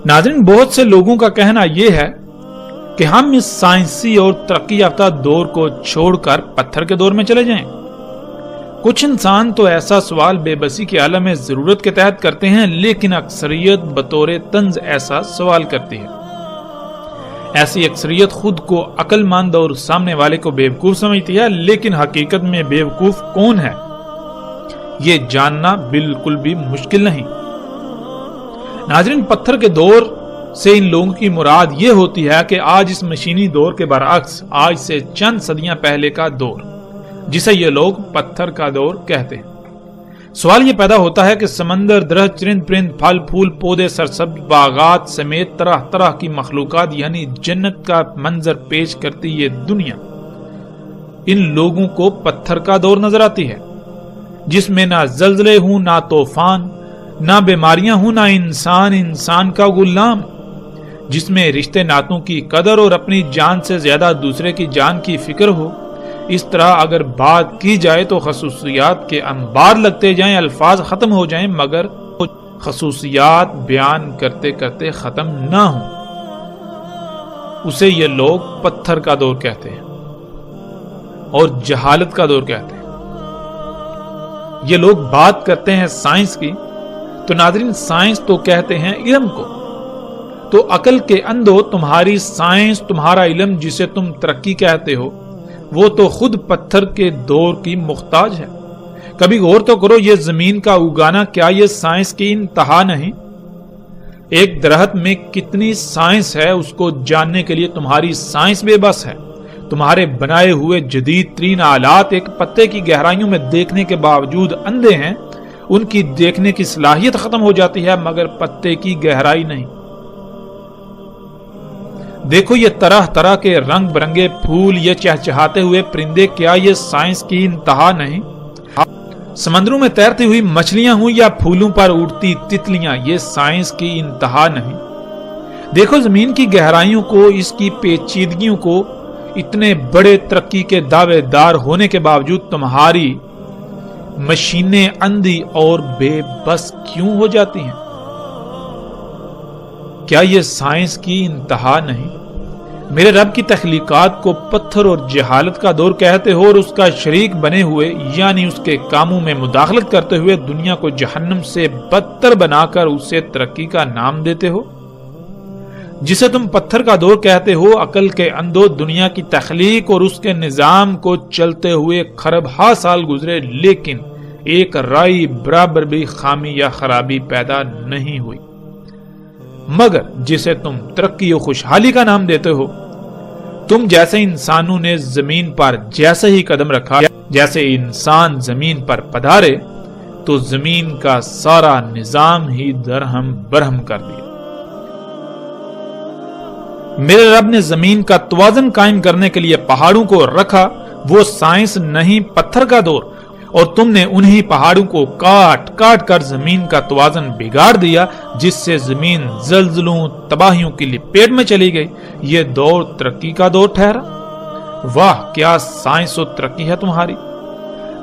ناظرین، بہت سے لوگوں کا کہنا یہ ہے کہ ہم اس سائنسی اور ترقی یافتہ دور کو چھوڑ کر پتھر کے دور میں چلے جائیں۔ کچھ انسان تو ایسا سوال بے بسی کے عالم میں ضرورت کے تحت کرتے ہیں، لیکن اکثریت بطور طنز ایسا سوال کرتی ہے۔ ایسی اکثریت خود کو عقل مند اور سامنے والے کو بیوقوف سمجھتی ہے، لیکن حقیقت میں بیوقوف کون ہے یہ جاننا بالکل بھی مشکل نہیں۔ ناظرین، پتھر کے دور سے ان لوگوں کی مراد یہ ہوتی ہے کہ آج اس مشینی دور کے برعکس آج سے چند صدیاں پہلے کا دور، جسے یہ لوگ پتھر کا دور کہتے ہیں۔ سوال یہ پیدا ہوتا ہے کہ سمندر، درخت، چرند پرند، پھل پھول، پودے، سرسبز باغات سمیت طرح طرح کی مخلوقات یعنی جنت کا منظر پیش کرتی یہ دنیا ان لوگوں کو پتھر کا دور نظر آتی ہے، جس میں نہ زلزلے ہوں، نہ طوفان، نہ بیماریاں ہوں، نہ انسان کا غلام، جس میں رشتے ناتوں کی قدر اور اپنی جان سے زیادہ دوسرے کی جان کی فکر ہو۔ اس طرح اگر بات کی جائے تو خصوصیات کے انبار لگتے جائیں، الفاظ ختم ہو جائیں، مگر خصوصیات بیان کرتے کرتے ختم نہ ہوں۔ اسے یہ لوگ پتھر کا دور کہتے ہیں اور جہالت کا دور کہتے ہیں۔ یہ لوگ بات کرتے ہیں سائنس کی، تو ناظرین سائنس تو کہتے ہیں علم کو۔ تو عقل کے اندھو تمہاری سائنس، تمہارا علم جسے تم ترقی کہتے ہو، وہ تو خود پتھر کے دور کی محتاج ہے۔ کبھی غور تو کرو، یہ زمین کا اگانا کیا یہ سائنس کی انتہا نہیں؟ ایک درخت میں کتنی سائنس ہے، اس کو جاننے کے لیے تمہاری سائنس بے بس ہے۔ تمہارے بنائے ہوئے جدید ترین آلات ایک پتے کی گہرائیوں میں دیکھنے کے باوجود اندھے ہیں، ان کی دیکھنے کی صلاحیت ختم ہو جاتی ہے مگر پتے کی گہرائی نہیں۔ دیکھو یہ طرح طرح کے رنگ برنگے پھول، یہ چہچہاتے ہوئے پرندے، کیا یہ سائنس کی انتہا نہیں؟ سمندروں میں تیرتی ہوئی مچھلیاں ہوں یا پھولوں پر اڑتی تتلیاں، یہ سائنس کی انتہا نہیں؟ دیکھو زمین کی گہرائیوں کو، اس کی پیچیدگیوں کو، اتنے بڑے ترقی کے دعوے دار ہونے کے باوجود تمہاری مشینیں اندھی اور بے بس کیوں ہو جاتی ہیں؟ کیا یہ سائنس کی انتہا نہیں؟ میرے رب کی تخلیقات کو پتھر اور جہالت کا دور کہتے ہو اور اس کا شریک بنے ہوئے یعنی اس کے کاموں میں مداخلت کرتے ہوئے دنیا کو جہنم سے بدتر بنا کر اسے ترقی کا نام دیتے ہو۔ جسے تم پتھر کا دور کہتے ہو، عقل کے اندھو دنیا کی تخلیق اور اس کے نظام کو چلتے ہوئے خرب ہا سال گزرے، لیکن ایک رائی برابر بھی خامی یا خرابی پیدا نہیں ہوئی۔ مگر جسے تم ترقی و خوشحالی کا نام دیتے ہو، تم جیسے انسانوں نے زمین پر جیسے ہی قدم رکھا، جیسے انسان زمین پر پدھارے تو زمین کا سارا نظام ہی درہم برہم کر دیا۔ میرے رب نے زمین کا توازن قائم کرنے کے لیے پہاڑوں کو رکھا، وہ سائنس نہیں پتھر کا دور، اور تم نے انہی پہاڑوں کو کاٹ کاٹ کر زمین کا توازن بگاڑ دیا، جس سے زمین زلزلوں تباہیوں کی لپیٹ میں چلی گئی۔ یہ دور ترقی کا دور ٹھہرا۔ واہ کیا سائنس و ترقی ہے تمہاری۔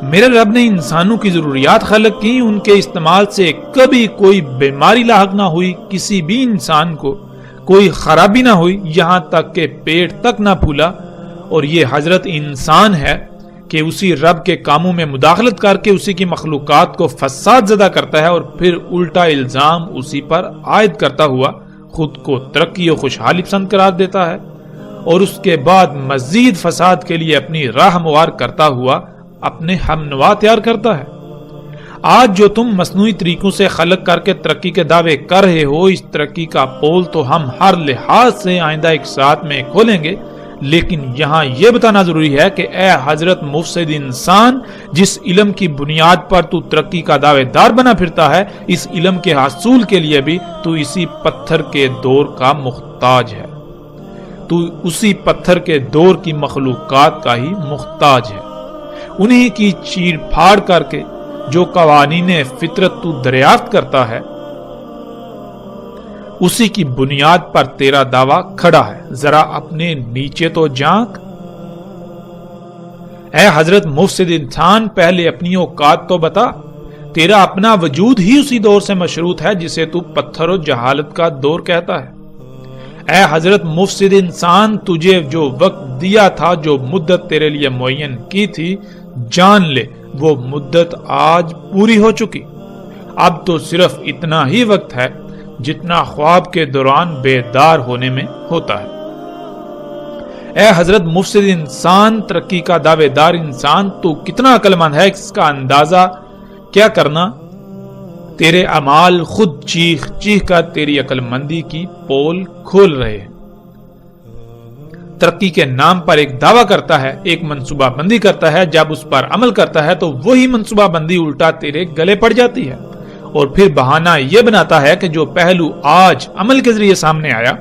میرے رب نے انسانوں کی ضروریات خلق کی، ان کے استعمال سے کبھی کوئی بیماری لاحق نہ ہوئی، کسی بھی انسان کو کوئی خرابی نہ ہوئی، یہاں تک کہ پیٹ تک نہ پھولا۔ اور یہ حضرت انسان ہے کہ اسی رب کے کاموں میں مداخلت کر کے اسی کی مخلوقات کو فساد زدہ کرتا ہے اور پھر الٹا الزام اسی پر عائد کرتا ہوا خود کو ترقی و خوشحالی پسند قرار دیتا ہے، اور اس کے بعد مزید فساد کے لیے اپنی راہ ہموار کرتا ہوا اپنے ہم نوا تیار کرتا ہے۔ آج جو تم مصنوعی طریقوں سے خلق کر کے ترقی کے دعوے کر رہے ہو، اس ترقی کا پول تو ہم ہر لحاظ سے آئندہ ایک ساتھ میں کھولیں گے، لیکن یہاں یہ بتانا ضروری ہے کہ اے حضرت مفسد انسان، جس علم کی بنیاد پر تو ترقی کا دعوے دار بنا پھرتا ہے، اس علم کے حصول کے لیے بھی تو اسی پتھر کے دور کا محتاج ہے۔ تو اسی پتھر کے دور کی مخلوقات کا ہی محتاج ہے، انہی کی چیر پھاڑ کر کے جو قوانین فطرت تو دریافت کرتا ہے، اسی کی بنیاد پر تیرا دعویٰ کھڑا ہے، ذرا اپنے نیچے تو جھانک۔ اے حضرت مفسد انسان، پہلے اپنی اوقات تو بتا، تیرا اپنا وجود ہی اسی دور سے مشروط ہے جسے تو پتھر و جہالت کا دور کہتا ہے۔ اے حضرت مفسد انسان، تجھے جو وقت دیا تھا، جو مدت تیرے لیے معین کی تھی، جان لے وہ مدت آج پوری ہو چکی۔ اب تو صرف اتنا ہی وقت ہے جتنا خواب کے دوران بیدار ہونے میں ہوتا ہے۔ اے حضرت مفسد انسان، ترقی کا دعوے دار انسان، تو کتنا عقل مند ہے، اس کا اندازہ کیا کرنا؟ تیرے اعمال خود چیخ چیخ کر تیری عقل مندی کی پول کھول رہے ہیں۔ ترقی کے نام پر ایک دعویٰ کرتا ہے، ایک منصوبہ بندی کرتا ہے، جب اس پر عمل کرتا ہے تو وہی منصوبہ بندی الٹا تیرے گلے پڑ جاتی ہے، اور پھر بہانہ یہ بناتا ہے کہ جو پہلو آج عمل کے ذریعے سامنے آیا،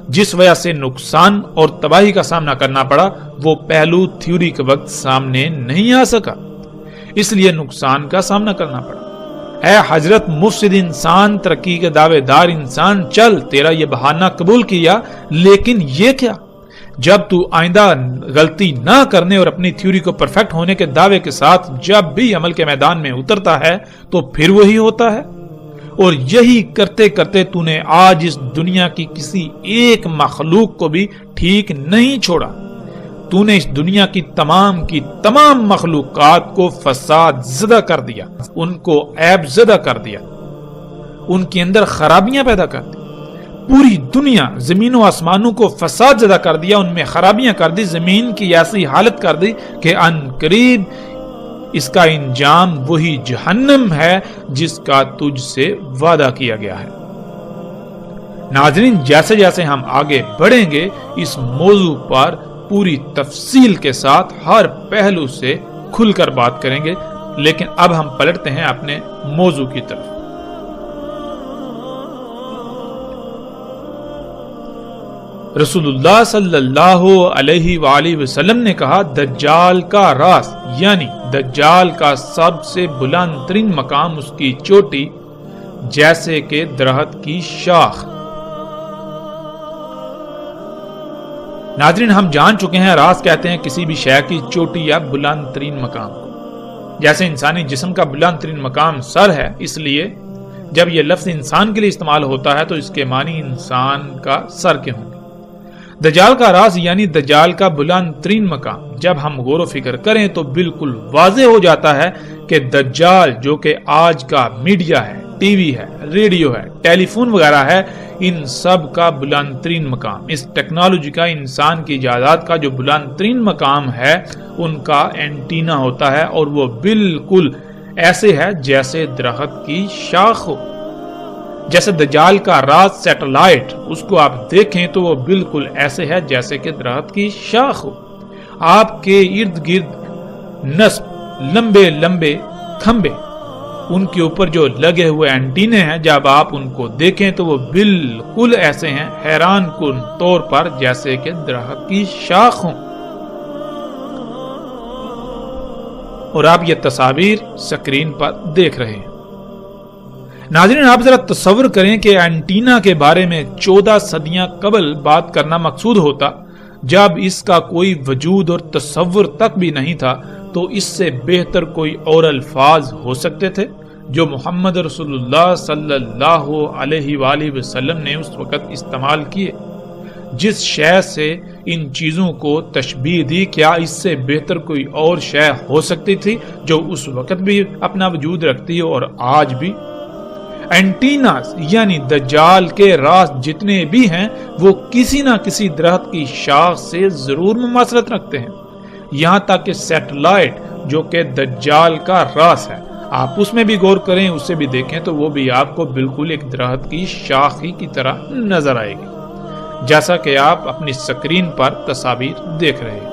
جس وجہ سے نقصان اور تباہی کا سامنا کرنا پڑا، وہ پہلو تھیوری کے وقت سامنے نہیں آ سکا، اس لیے نقصان کا سامنا کرنا پڑا۔ اے حضرت مفسد انسان، ترقی کے دعوے دار انسان، چل، تیرا یہ بہانہ قبول کیا، لیکن یہ کیا؟ جب تو آئندہ غلطی نہ کرنے اور اپنی تھیوری کو پرفیکٹ ہونے کے دعوے کے ساتھ جب بھی عمل کے میدان میں اترتا ہے تو پھر وہی ہوتا ہے، اور یہی کرتے کرتے تو نے آج اس دنیا کی کسی ایک مخلوق کو بھی ٹھیک نہیں چھوڑا۔ تو نے اس دنیا کی تمام مخلوقات کو فساد زدہ کر دیا، ان کو عیب زدہ کر دیا، ان کے اندر خرابیاں پیدا کر دی۔ پوری دنیا، زمین و آسمانوں کو فساد زدہ کر دیا، ان میں خرابیاں کر دی، زمین کی ایسی حالت کر دی کہ ان قریب اس کا انجام وہی جہنم ہے جس کا تجھ سے وعدہ کیا گیا ہے۔ ناظرین، جیسے جیسے ہم آگے بڑھیں گے اس موضوع پر پوری تفصیل کے ساتھ ہر پہلو سے کھل کر بات کریں گے، لیکن اب ہم پلٹتے ہیں اپنے موضوع کی طرف۔ رسول اللہ صلی اللہ علیہ وآلہ وسلم نے کہا، دجال کا راز یعنی دجال کا سب سے بلند ترین مقام اس کی چوٹی جیسے کہ درخت کی شاخ۔ ناظرین، ہم جان چکے ہیں راز کہتے ہیں کسی بھی شے کی چوٹی یا بلند ترین مقام کو۔ جیسے انسانی جسم کا بلند ترین مقام سر ہے، اس لیے جب یہ لفظ انسان کے لیے استعمال ہوتا ہے تو اس کے معنی انسان کا سر کے ہوں گے۔ دجال کا راز یعنی دجال کا بلند ترین مقام، جب ہم غور و فکر کریں تو بالکل واضح ہو جاتا ہے کہ دجال جو کہ آج کا میڈیا ہے، ٹی وی ہے، ریڈیو ہے، ٹیلی فون وغیرہ ہے، ان سب کا بلند ترین مقام، اس ٹیکنالوجی کا، انسان کی ایجادات کا جو بلند ترین مقام ہے، ان کا اینٹینا ہوتا ہے، اور وہ بالکل ایسے ہے جیسے درخت کی شاخ ہو۔ جیسے دجال کا راز سیٹلائٹ، اس کو آپ دیکھیں تو وہ بالکل ایسے ہے جیسے کہ درخت کی شاخ ہو۔ آپ کے ارد گرد نصب لمبے لمبے کھمبے، ان کے اوپر جو لگے ہوئے اینٹینے ہیں، جب آپ ان کو دیکھیں تو وہ بالکل ایسے ہیں حیران کن طور پر جیسے کہ درخت کی شاخ ہوں۔ اور آپ یہ تصاویر سکرین پر دیکھ رہے ہیں۔ ناظرین، آپ ذرا تصور کریں کہ اینٹینا کے بارے میں 14 صدیاں قبل بات کرنا مقصود ہوتا، جب اس کا کوئی وجود اور تصور تک بھی نہیں تھا، تو اس سے بہتر کوئی اور الفاظ ہو سکتے تھے جو محمد رسول اللہ صلی اللہ علیہ وآلہ وسلم نے اس وقت استعمال کیے۔ جس شے سے ان چیزوں کو تشبیہ دی، کیا اس سے بہتر کوئی اور شے ہو سکتی تھی جو اس وقت بھی اپنا وجود رکھتی ہے اور آج بھی؟ اینٹیناز یعنی دجال کے راز جتنے بھی ہیں وہ کسی نہ کسی درخت کی شاخ سے ضرور مماثلت رکھتے ہیں، یہاں تک کہ سیٹلائٹ جو کہ دجال کا راز ہے، آپ اس میں بھی غور کریں، اسے بھی دیکھیں تو وہ بھی آپ کو بالکل ایک درخت کی شاخ ہی کی طرح نظر آئے گی، جیسا کہ آپ اپنی سکرین پر تصاویر دیکھ رہے ہیں۔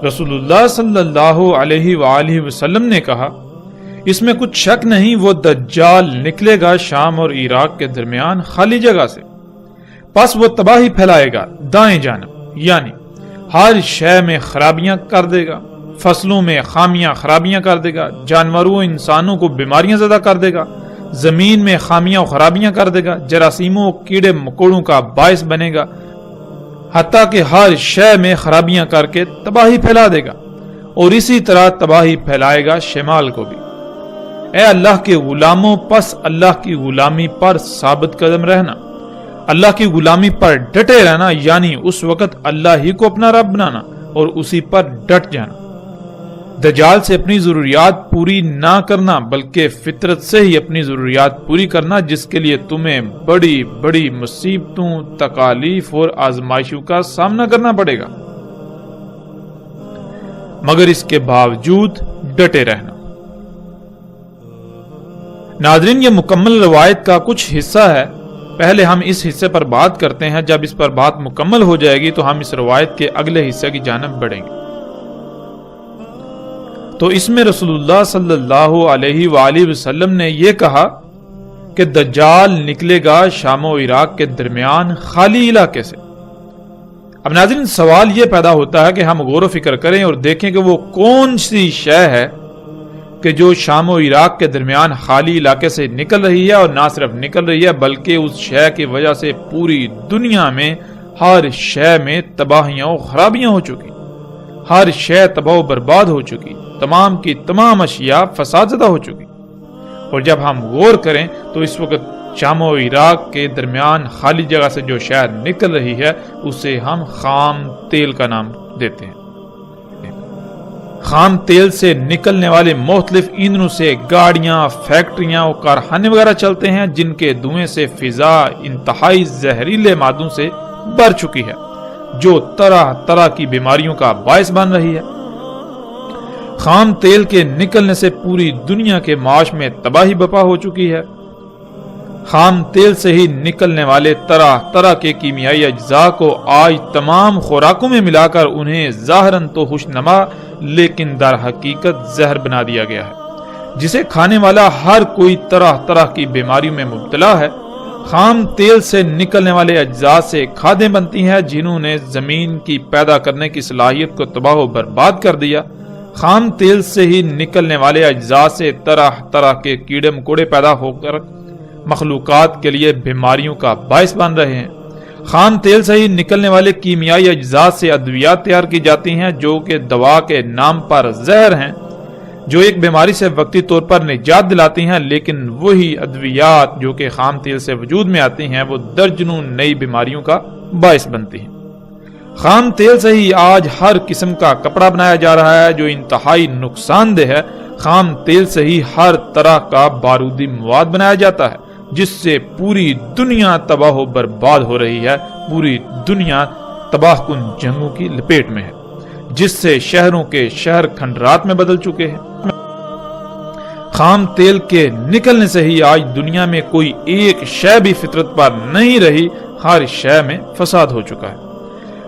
رسول اللہ صلی اللہ علیہ وآلہ وسلم نے کہا، اس میں کچھ شک نہیں، وہ دجال نکلے گا شام اور عراق کے درمیان خالی جگہ سے، پس وہ تباہی پھیلائے گا دائیں جانب، یعنی ہر شے میں خرابیاں کر دے گا، فصلوں میں خرابیاں کر دے گا، جانوروں انسانوں کو بیماریاں زدہ کر دے گا، زمین میں خامیاں و خرابیاں کر دے گا، جراثیموں کیڑے مکوڑوں کا باعث بنے گا، حتیٰ کہ ہر شے میں خرابیاں کر کے تباہی پھیلا دے گا، اور اسی طرح تباہی پھیلائے گا شمال کو بھی۔ اے اللہ کے غلاموں، پس اللہ کی غلامی پر ثابت قدم رہنا، اللہ کی غلامی پر ڈٹے رہنا، یعنی اس وقت اللہ ہی کو اپنا رب بنانا اور اسی پر ڈٹ جانا۔ دجال سے اپنی ضروریات پوری نہ کرنا بلکہ فطرت سے ہی اپنی ضروریات پوری کرنا، جس کے لیے تمہیں بڑی بڑی مصیبتوں، تکالیف اور آزمائشوں کا سامنا کرنا پڑے گا، مگر اس کے باوجود ڈٹے رہنا۔ ناظرین، یہ مکمل روایت کا کچھ حصہ ہے، پہلے ہم اس حصے پر بات کرتے ہیں، جب اس پر بات مکمل ہو جائے گی تو ہم اس روایت کے اگلے حصے کی جانب بڑھیں گے۔ تو اس میں رسول اللہ صلی اللہ علیہ وآلہ وسلم نے یہ کہا کہ دجال نکلے گا شام و عراق کے درمیان خالی علاقے سے۔ اب ناظرین، سوال یہ پیدا ہوتا ہے کہ ہم غور و فکر کریں اور دیکھیں کہ وہ کون سی شے ہے کہ جو شام و عراق کے درمیان خالی علاقے سے نکل رہی ہے، اور نہ صرف نکل رہی ہے بلکہ اس شے کی وجہ سے پوری دنیا میں ہر شے میں تباہیاں و خرابیاں ہو چکی، ہر شے تباہ و برباد ہو چکی، تمام کی تمام اشیاء فساد زدہ ہو چکی۔ اور جب ہم غور کریں تو اس وقت شام و عراق کے درمیان خالی جگہ سے جو شے نکل رہی ہے اسے ہم خام تیل کا نام دیتے ہیں۔ خام تیل سے نکلنے والے مختلف ایندھنوں سے گاڑیاں، فیکٹریاں اور کارخانے وغیرہ چلتے ہیں، جن کے دھوئیں سے فضا انتہائی زہریلے مادوں سے بھر چکی ہے، جو طرح طرح کی بیماریوں کا باعث بن رہی ہے۔ خام تیل کے نکلنے سے پوری دنیا کے معاش میں تباہی برپا ہو چکی ہے۔ خام تیل سے ہی نکلنے والے طرح طرح کے کیمیائی اجزاء کو آج تمام خوراکوں میں ملا کر انہیں ظاہراً تو خوشنما لیکن در حقیقت زہر بنا دیا گیا ہے، جسے کھانے والا ہر کوئی طرح طرح کی بیماریوں میں مبتلا ہے۔ خام تیل سے نکلنے والے اجزاء سے کھادیں بنتی ہیں جنہوں نے زمین کی پیدا کرنے کی صلاحیت کو تباہ و برباد کر دیا۔ خام تیل سے ہی نکلنے والے اجزاء سے طرح طرح کے کیڑے مکوڑے پیدا ہو کر مخلوقات کے لیے بیماریوں کا باعث بن رہے ہیں۔ خام تیل سے ہی نکلنے والے کیمیائی اجزاء سے ادویات تیار کی جاتی ہیں جو کہ دوا کے نام پر زہر ہیں، جو ایک بیماری سے وقتی طور پر نجات دلاتی ہیں، لیکن وہی ادویات جو کہ خام تیل سے وجود میں آتی ہیں وہ درجنوں نئی بیماریوں کا باعث بنتی ہیں۔ خام تیل سے ہی آج ہر قسم کا کپڑا بنایا جا رہا ہے جو انتہائی نقصان دہ ہے۔ خام تیل سے ہی ہر طرح کا بارودی مواد بنایا جاتا ہے جس سے پوری دنیا تباہ و برباد ہو رہی ہے، پوری دنیا تباہ کن جنگوں کی لپیٹ میں ہے، جس سے شہروں کے شہر کھنڈرات میں بدل چکے ہیں۔ خام تیل کے نکلنے سے ہی آج دنیا میں کوئی ایک شے بھی فطرت پر نہیں رہی، ہر شے میں فساد ہو چکا ہے۔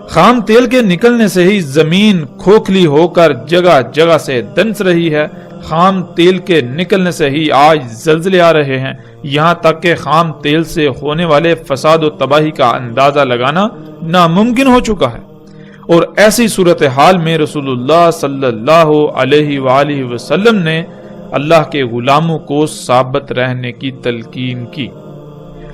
خام تیل کے نکلنے سے ہی زمین کھوکھلی ہو کر جگہ جگہ سے دنس رہی ہے۔ خام تیل کے نکلنے سے ہی آج زلزلے آ رہے ہیں، یہاں تک کہ خام تیل سے ہونے والے فساد و تباہی کا اندازہ لگانا ناممکن ہو چکا ہے۔ اور ایسی صورتحال میں رسول اللہ صلی اللہ علیہ وآلہ وسلم نے اللہ کے غلاموں کو ثابت رہنے کی تلقین کی۔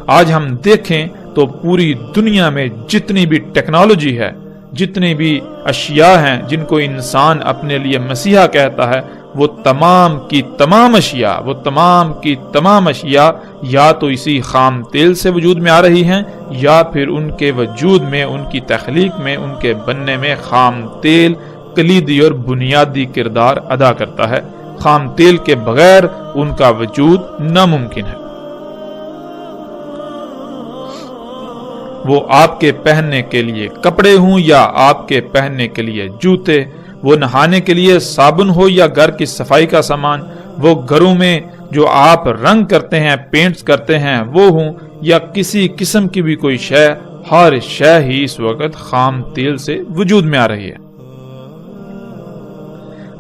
آج ہم دیکھیں تو پوری دنیا میں جتنی بھی ٹیکنالوجی ہے، جتنی بھی اشیاء ہیں جن کو انسان اپنے لیے مسیحا کہتا ہے، وہ تمام کی تمام اشیاء یا تو اسی خام تیل سے وجود میں آ رہی ہیں، یا پھر ان کے وجود میں، ان کی تخلیق میں، ان کے بننے میں خام تیل کلیدی اور بنیادی کردار ادا کرتا ہے۔ خام تیل کے بغیر ان کا وجود ناممکن ہے۔ وہ آپ کے پہننے کے لیے کپڑے ہوں یا آپ کے پہننے کے لیے جوتے، وہ نہانے کے لیے صابن ہو یا گھر کی صفائی کا سامان، وہ گھروں میں جو آپ رنگ کرتے ہیں، پینٹس کرتے ہیں وہ ہوں، یا کسی قسم کی بھی کوئی شے، ہر شے ہی اس وقت خام تیل سے وجود میں آ رہی ہے۔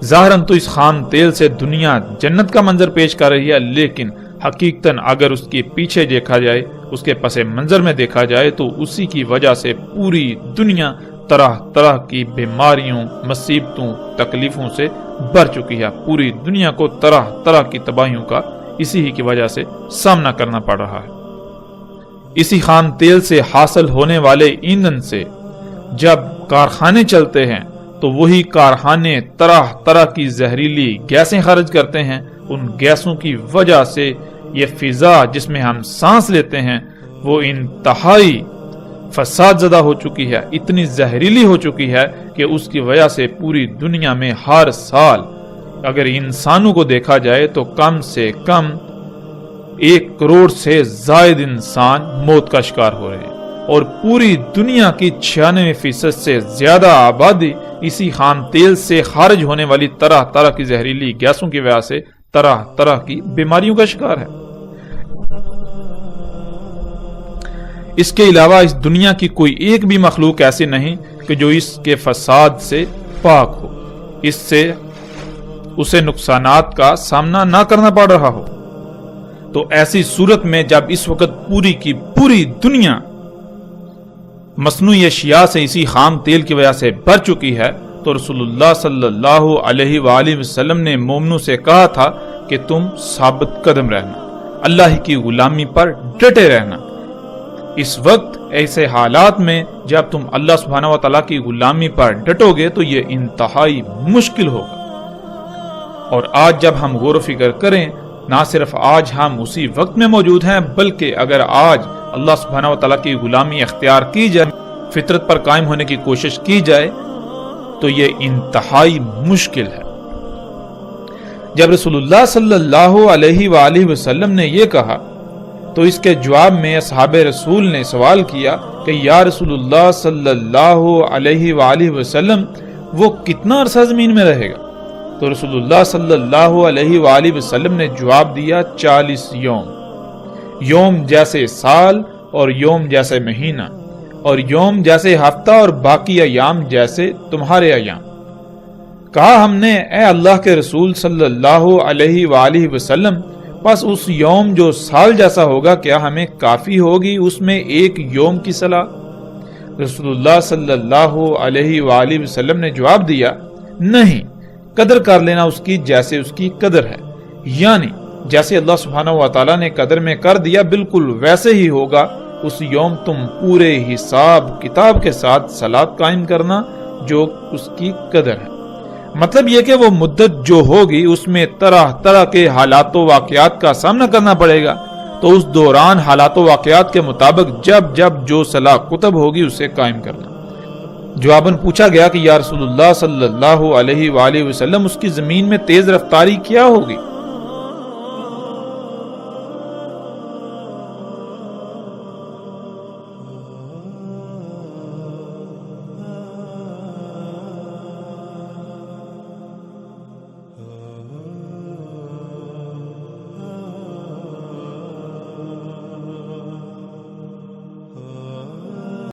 ظاہراً تو اس خام تیل سے دنیا جنت کا منظر پیش کر رہی ہے، لیکن حقیقتاً اگر اس کے پیچھے دیکھا جائے، اس کے پس منظر میں دیکھا جائے تو اسی کی وجہ سے پوری دنیا طرح طرح کی بیماریوں، مصیبتوں، تکلیفوں سے بھر چکی ہے۔ پوری دنیا کو طرح طرح کی تباہیوں کا اسی ہی کی وجہ سے سامنا کرنا پڑ رہا ہے۔ اسی خام تیل سے حاصل ہونے والے ایندھن سے جب کارخانے چلتے ہیں تو وہی کارخانے طرح طرح کی زہریلی گیسیں خارج کرتے ہیں۔ ان گیسوں کی وجہ سے یہ فضا جس میں ہم سانس لیتے ہیں وہ انتہائی فساد زدہ ہو چکی ہے، اتنی زہریلی ہو چکی ہے کہ اس کی وجہ سے پوری دنیا میں ہر سال اگر انسانوں کو دیکھا جائے تو کم سے کم 1 کروڑ سے زائد انسان موت کا شکار ہو رہے ہیں، اور پوری دنیا کی 96% سے زیادہ آبادی اسی خام تیل سے خارج ہونے والی طرح طرح کی زہریلی گیسوں کی وجہ سے طرح طرح کی بیماریوں کا شکار ہے۔ اس کے علاوہ اس دنیا کی کوئی ایک بھی مخلوق ایسی نہیں کہ جو اس کے فساد سے پاک ہو، اس سے اسے نقصانات کا سامنا نہ کرنا پڑ رہا ہو۔ تو ایسی صورت میں جب اس وقت پوری کی پوری دنیا مصنوعی اشیاء سے اسی خام تیل کی وجہ سے بھر چکی ہے تو رسول اللہ صلی اللہ علیہ وآلہ وسلم نے مومنوں سے کہا تھا کہ تم ثابت قدم رہنا، اللہ کی غلامی پر ڈٹے رہنا۔ اس وقت ایسے حالات میں جب تم اللہ سبحانہ و تعالیٰ کی غلامی پر ڈٹو گے تو یہ انتہائی مشکل ہوگا۔ اور آج جب ہم غور و فکر کریں، نہ صرف آج ہم اسی وقت میں موجود ہیں بلکہ اگر آج اللہ سبحانہ و تعالیٰ کی غلامی اختیار کی جائے، فطرت پر قائم ہونے کی کوشش کی جائے تو یہ انتہائی مشکل ہے۔ جب رسول اللہ صلی اللہ علیہ وآلہ وسلم نے یہ کہا تو اس کے جواب میں اصحاب رسول نے سوال کیا کہ یا رسول اللہ صلی اللہ علیہ وآلہ وسلم وہ کتنا عرصہ زمین میں رہے گا؟ تو رسول اللہ صلی اللہ علیہ وآلہ وسلم نے جواب دیا 40 یوم، یوم جیسے سال اور یوم جیسے مہینہ اور یوم جیسے ہفتہ اور باقی ایام جیسے تمہارے ایام۔ کہا ہم نے اے اللہ کے رسول صلی اللہ علیہ وآلہ وسلم پس اس یوم جو سال جیسا ہوگا کیا ہمیں کافی ہوگی اس میں ایک یوم کی صلاح؟ رسول اللہ صلی اللہ علیہ وآلہ وسلم نے جواب دیا نہیں، قدر کر لینا اس کی جیسے اس کی قدر ہے، یعنی جیسے اللہ سبحانہ و تعالیٰ نے قدر میں کر دیا بالکل ویسے ہی ہوگا اس یوم تم پورے حساب کتاب کے ساتھ صلاۃ قائم کرنا جو اس کی قدر ہے۔ مطلب یہ کہ وہ مدت جو ہوگی اس میں طرح طرح کے حالات و واقعات کا سامنا کرنا پڑے گا، تو اس دوران حالات و واقعات کے مطابق جب جب جو صلاح کتب ہوگی اسے قائم کرنا۔ جواباً پوچھا گیا کہ یا رسول اللہ صلی اللہ علیہ وآلہ وسلم اس کی زمین میں تیز رفتاری کیا ہوگی؟